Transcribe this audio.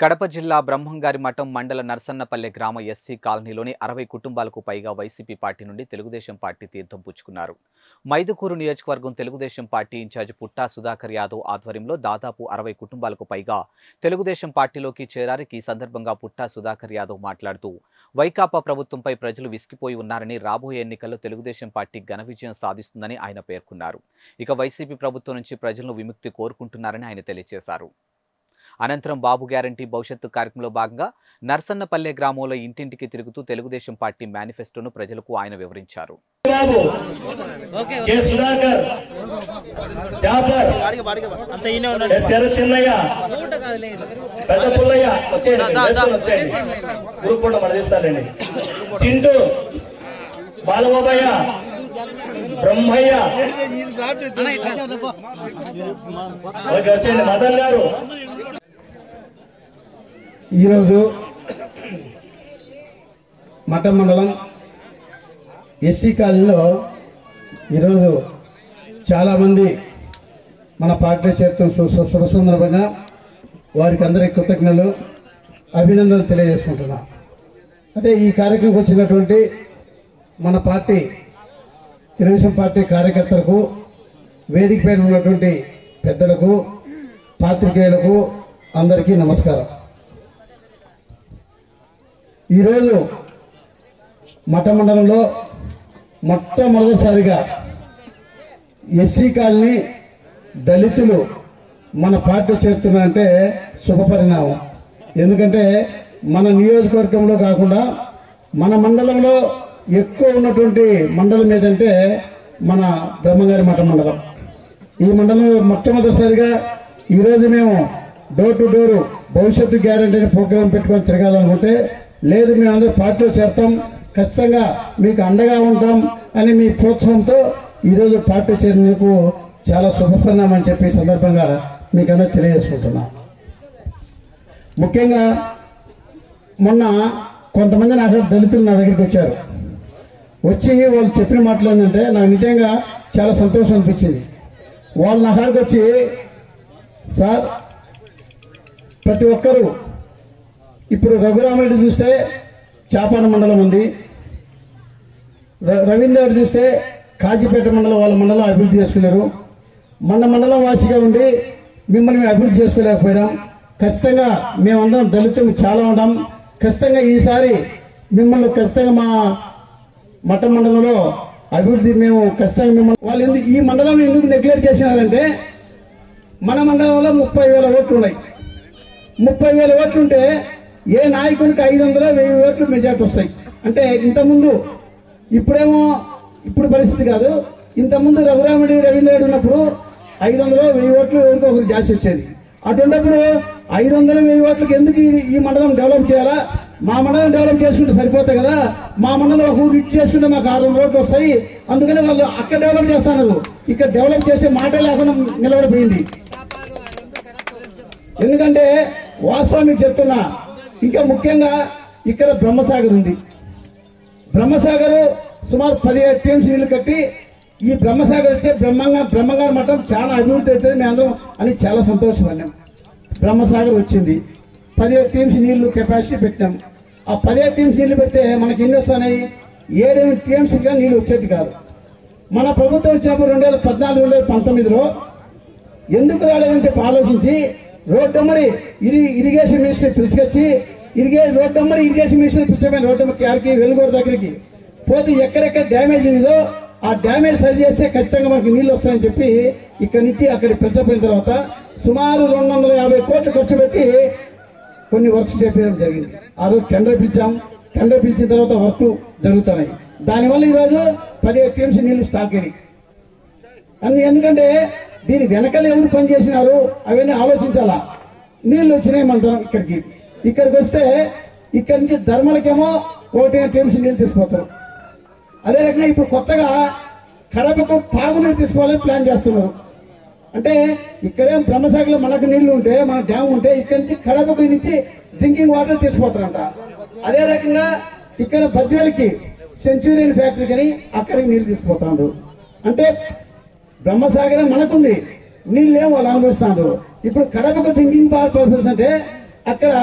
కడప జిల్లా బ్రహ్మంగారి మఠం మండల నర్సన్నపల్లె గ్రామ ఎస్సీ కాలనీలోని 60 కుటుంబాలకు పైగా వైసీపీ పార్టీ నుండి తెలుగుదేశం పార్టీ తీర్థం పుచ్చుకున్నారు. మైదుకూరు నియోజకవర్గం తెలుగుదేశం పార్టీ ఇన్ఛార్జ్ పుట్టా సుధాకర్ యాదవ్ ఆధ్వర్యంలో దాదాపు 60 కుటుంబాలకు పైగా తెలుగుదేశం పార్టీలోకి చేరారు. ఈ సందర్భంగా పుట్టా సుధాకర్ యాదవ్ మాట్లాడుతూ వైకాపా ప్రభుత్వంపై ప్రజలు విసిగిపోయి ఉన్నారని, రాబోయే ఎన్నికల్లో తెలుగుదేశం పార్టీ ఘన విజయం సాధిస్తుందని ఆయన పేర్కొన్నారు. ఇక వైసీపీ ప్రభుత్వం నుంచి ప్రజలను విముక్తి కోరుకుంటున్నారని ఆయన తెలియజేశారు. అనంతరం బాబు గ్యారంటీ భవిష్యత్తు కార్యక్రమంలో భాగంగా నర్సన్నపల్లె గ్రామంలో ఇంటింటికి తిరుగుతూ తెలుగుదేశం పార్టీ మేనిఫెస్టోను ప్రజలకు ఆయన వివరించారు. బ్రహ్మయ్య మదన్ గారు ఈరోజు మఠం మండలం ఎస్సీ కాలనీలో ఈరోజు చాలామంది మన పార్టీ చేరుతున్న శుభ సందర్భంగా వారికి అందరికీ కృతజ్ఞతలు అభినందనలు తెలియజేసుకుంటున్నాం. అదే ఈ కార్యక్రమంకి వచ్చినటువంటి మన పార్టీ తెలుగుదేశం పార్టీ కార్యకర్తలకు, వేదిక పైన ఉన్నటువంటి పెద్దలకు, పాత్రికేయులకు అందరికీ నమస్కారం. ఈరోజు మఠ మండలంలో మొట్టమొదటిసారిగా ఎస్సీ కాలనీ దళితులు మన పార్టీ చేరుతున్నారంటే శుభపరిణామం. ఎందుకంటే మన నియోజకవర్గంలో కాకుండా మన మండలంలో ఎక్కువ ఉన్నటువంటి మండలం ఏదంటే మన బ్రహ్మంగారి మఠం మండలం. ఈ మండలంలో మొట్టమొదటిసారిగా ఈరోజు మేము డోర్ టు డోర్ భవిష్యత్తు గ్యారంటీ ప్రోగ్రాం పెట్టుకొని తిరగాలనుకుంటే, లేదు మేము అందరూ పార్టీలో చేరతాం, ఖచ్చితంగా మీకు అండగా ఉంటాం అని మీ ప్రోత్సాహంతో ఈరోజు పార్టీ చేరినందుకు చాలా శుభపరిణామం అని చెప్పి సందర్భంగా మీకు అందరూ తెలియజేసుకుంటున్నాం. ముఖ్యంగా మొన్న కొంతమంది నాకు దళితులు నా దగ్గరికి వచ్చారు. వచ్చి వాళ్ళు చెప్పిన మాటలు ఏంటంటే నాకు నిజంగా చాలా సంతోషం అనిపించింది. వాళ్ళు నా కాడికి వచ్చి, సార్ ప్రతి ఒక్కరూ ఇప్పుడు రఘురామరెడ్డి చూస్తే చాపాడ మండలం ఉంది, రవీంద్ర రెడ్డి చూస్తే కాజీపేట మండలం వాళ్ళ మండలం అభివృద్ధి చేసుకున్నారు, మన మండలం వాసిగా ఉండి మిమ్మల్ని మేము అభివృద్ధి చేసుకోలేకపోయినాం. ఖచ్చితంగా మేమందరం దళితులు చాలా ఉన్నాం, ఖచ్చితంగా ఈసారి మిమ్మల్ని ఖచ్చితంగా మా మఠ మండలంలో అభివృద్ధి మేము ఖచ్చితంగా మిమ్మల్ని వాళ్ళు ఎందుకు ఈ మండలంలో ఎందుకు నెగ్లెక్ట్ చేసినారంటే, మన మండలంలో 30,000 ఓట్లు ఉన్నాయి. 30,000 ఓట్లు ఉంటే ఏ నాయకునికి 500-1000 ఓట్లు మెజార్టీ వస్తాయి. అంటే ఇంతకుముందు ఇప్పుడు పరిస్థితి కాదు, ఇంతకుముందు రఘురామరెడ్డి, రవీంద్ర రెడ్డి ఉన్నప్పుడు 500-1000 ఓట్లు ఎవరికి ఒకరు జాస్తి వచ్చేది. అటువంటిప్పుడు 500-1000 ఓట్లకి ఎందుకు ఈ మండలం డెవలప్ చేయాలా, మా మండలం డెవలప్ చేసుకుంటే సరిపోతాయి కదా, మా మండలం ఒక ఊరు ఇచ్చి చేసుకుంటే మాకు 600 ఓట్లు వస్తాయి, అందుకని వాళ్ళు అక్కడ డెవలప్ చేస్తున్నారు, ఇక్కడ డెవలప్ చేసే మాట లేకుండా నిలబడిపోయింది. ఎందుకంటే వాస్తవం మీకు చెప్తున్నా, ఇంకా ముఖ్యంగా ఇక్కడ బ్రహ్మసాగర్ ఉంది. బ్రహ్మసాగర్ సుమారు 17 టీమ్స్ నీళ్లు కట్టి ఈ బ్రహ్మసాగర్ వచ్చే బ్రహ్మంగారి మఠం చాలా అభివృద్ధి అవుతుంది మేము అందరం అని చాలా సంతోషపడినాం. బ్రహ్మసాగర్ వచ్చింది, 17 టీమ్స్ నీళ్లు కెపాసిటీ పెట్టినాం. ఆ 17 టీమ్స్ నీళ్లు పెడితే మనకి ఎన్ని వస్తున్నాయి, 7 టీమ్స్ ఇంకా నీళ్లు వచ్చేట్టు కాదు. మన ప్రభుత్వం వచ్చినప్పుడు 2014-2019లో ఎందుకు రాలేదని చెప్పి ఆలోచించి రోడ్డమ్మడి ఇరిగేషన్ మినిస్టర్ పిలుచుకొచ్చి రోడ్డమ్మడి ఇరిగేషన్ మినిస్టర్ పిలిచిపోయిన రోడ్డమ్మకి వెలుగోరు దగ్గరికి పోతే ఎక్కడెక్కడ డ్యామేజ్ ఉందో ఆ డ్యామేజ్ సరి చేస్తే ఖచ్చితంగా మనకి నీళ్లు వస్తాయని చెప్పి ఇక్కడి నుంచి అక్కడికి పిలిచిపోయిన తర్వాత సుమారు 250 కోట్లు ఖర్చు పెట్టి కొన్ని వర్క్స్ చేపించడం జరిగింది. ఆ రోజు టెండర్ పిలిచాం, టెండర్ పిలిచిన తర్వాత వర్క్ జరుగుతున్నాయి. దానివల్ల ఈరోజు 17 టీమ్స్ నీళ్లు స్టాక్ అయినాయి. ఎందుకంటే దీని వెనకాల ఎవరు పనిచేసినారు అవన్నీ ఆలోచించాలా. నీళ్లు వచ్చినాయి మన ఇక్కడికి వస్తే ఇక్కడి నుంచి ధర్మలకేమో 1 టీమ్స్ నీళ్లు తీసుకుపోతారు. అదే రకంగా ఇప్పుడు కొత్తగా కడపకు తాగునీరు తీసుకోవాలని ప్లాన్ చేస్తున్నారు. అంటే ఇక్కడేం బ్రహ్మసాగర్లో మనకు నీళ్లు ఉంటే, మన డ్యామ్ ఉంటే ఇక్కడి నుంచి కడపకు నుంచి డ్రింకింగ్ వాటర్ తీసుకుపోతారంట. అదే రకంగా ఇక్కడ బద్వేలకి సెంచురియన్ ఫ్యాక్టరీ కానీ అక్కడికి నీళ్లు తీసుకుపోతారు. అంటే బ్రహ్మసాగరం మనకుంది, నీళ్ళేం వాళ్ళు అనుభవిస్తున్నారు. ఇప్పుడు కడపకు డ్రింకింగ్ వాటర్ పర్పస్ అంటే అక్కడ